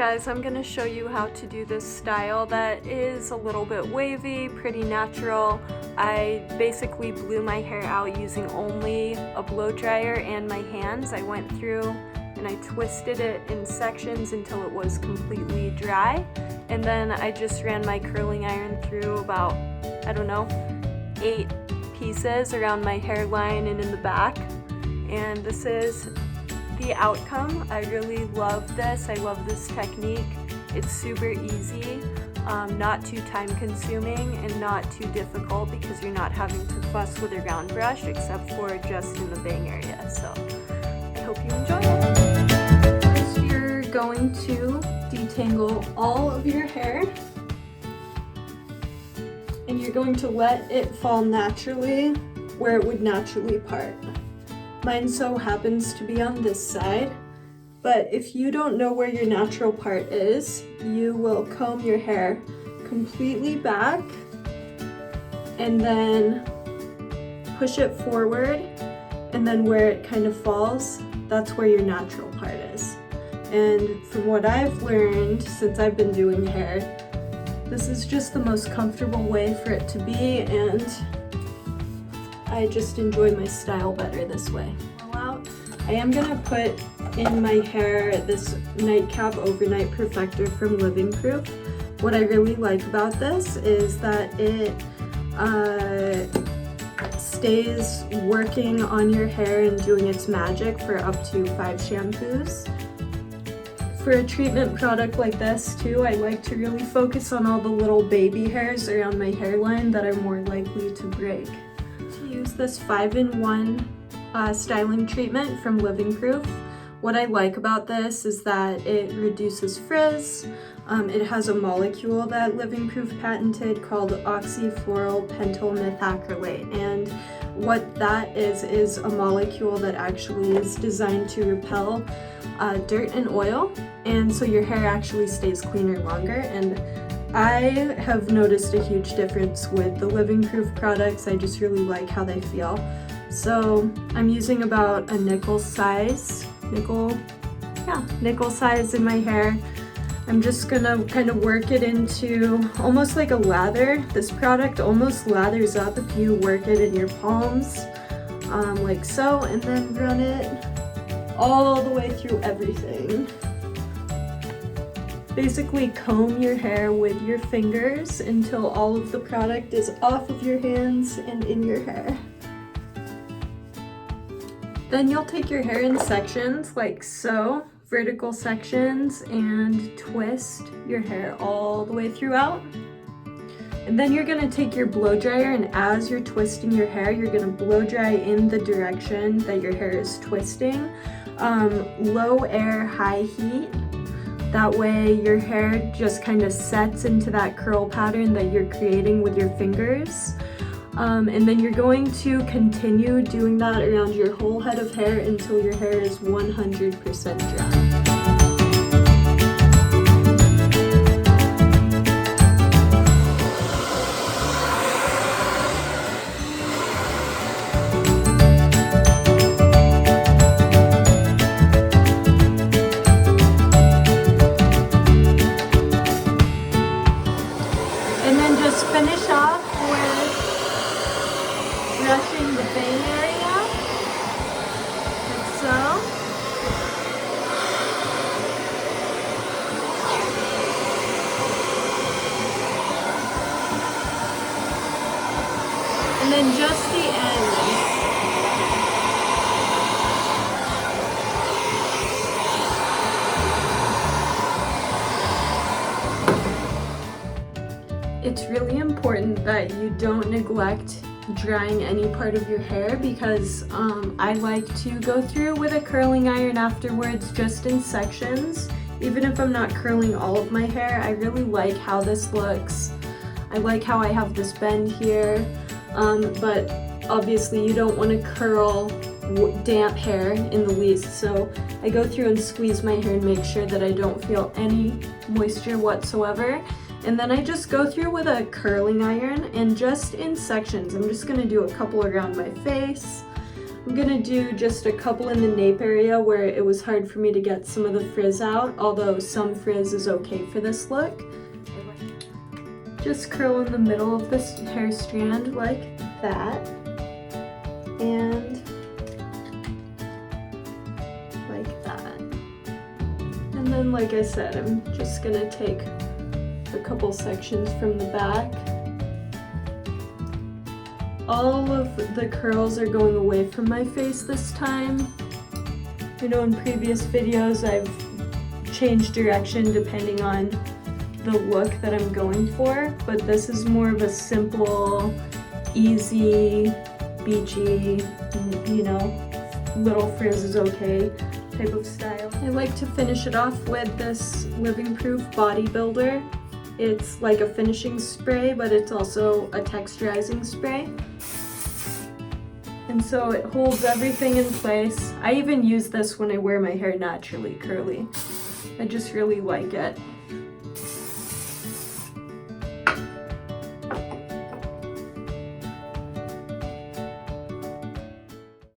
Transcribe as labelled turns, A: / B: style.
A: guys, I'm gonna show you how to do this style that is a little bit wavy, pretty natural. I basically blew my hair out using only a blow dryer and my hands. I went through and I twisted it in sections until it was completely dry, and then I just ran my curling iron through about, I don't know, 8 pieces around my hairline and in the back, and this is the outcome. I really love this. I love this technique. It's super easy, not too time consuming and not too difficult because you're not having to fuss with a round brush except for just in the bang area. So I hope you enjoy it. First, you're going to detangle all of your hair and you're going to let it fall naturally where it would naturally part. Mine so happens to be on this side, but if you don't know where your natural part is, you will comb your hair completely back and then push it forward, and then where it kind of falls, that's where your natural part is. And from what I've learned since I've been doing hair, this is just the most comfortable way for it to be, and I just enjoy my style better this way. Blowout. I am gonna put in my hair this nightcap overnight perfector from Living Proof. What I really like about this is that it stays working on your hair and doing its magic for up to 5 shampoos. For a treatment product like this too, I like to really focus on all the little baby hairs around my hairline that are more likely to break. Use this 5-in-1 styling treatment from Living Proof. What I like about this is that it reduces frizz. It has a molecule that Living Proof patented called oxyfluoropentyl-methacrylate, and what that is a molecule that actually is designed to repel dirt and oil, and so your hair actually stays cleaner longer. And I have noticed a huge difference with the Living Proof products. I just really like how they feel. So I'm using about a nickel size in my hair. I'm just gonna kind of work it into almost like a lather. This product almost lathers up if you work it in your palms, like so, and then run it all the way through everything. Basically comb your hair with your fingers until all of the product is off of your hands and in your hair. Then you'll take your hair in sections like so, vertical sections, and twist your hair all the way throughout. And then you're gonna take your blow dryer, and as you're twisting your hair, you're gonna blow dry in the direction that your hair is twisting. Low air, high heat. That way your hair just kind of sets into that curl pattern that you're creating with your fingers. And then you're going to continue doing that around your whole head of hair until your hair is 100% dry. Finish off with brushing the bang area, like so. And then just the ends. It's really important that you don't neglect drying any part of your hair, because I like to go through with a curling iron afterwards just in sections. Even if I'm not curling all of my hair, I really like how this looks. I like how I have this bend here, but obviously you don't want to curl damp hair in the least, so I go through and squeeze my hair and make sure that I don't feel any moisture whatsoever. And then I just go through with a curling iron and just in sections. I'm just gonna do a couple around my face. I'm I'm gonna do just a couple in the nape area where it was hard for me to get some of the frizz out, although some frizz is okay for this look. Just curl in the middle of this hair strand like that, and like that. And then, like I said, I'm just gonna take a couple sections from the back. All of the curls are going away from my face this time. I know in previous videos I've changed direction depending on the look that I'm going for, but this is more of a simple, easy, beachy, you know, little frizz is okay type of style. I like to finish it off with this Living Proof Body Builder. It's like a finishing spray, but it's also a texturizing spray. And so it holds everything in place. I even use this when I wear my hair naturally curly. I just really like it.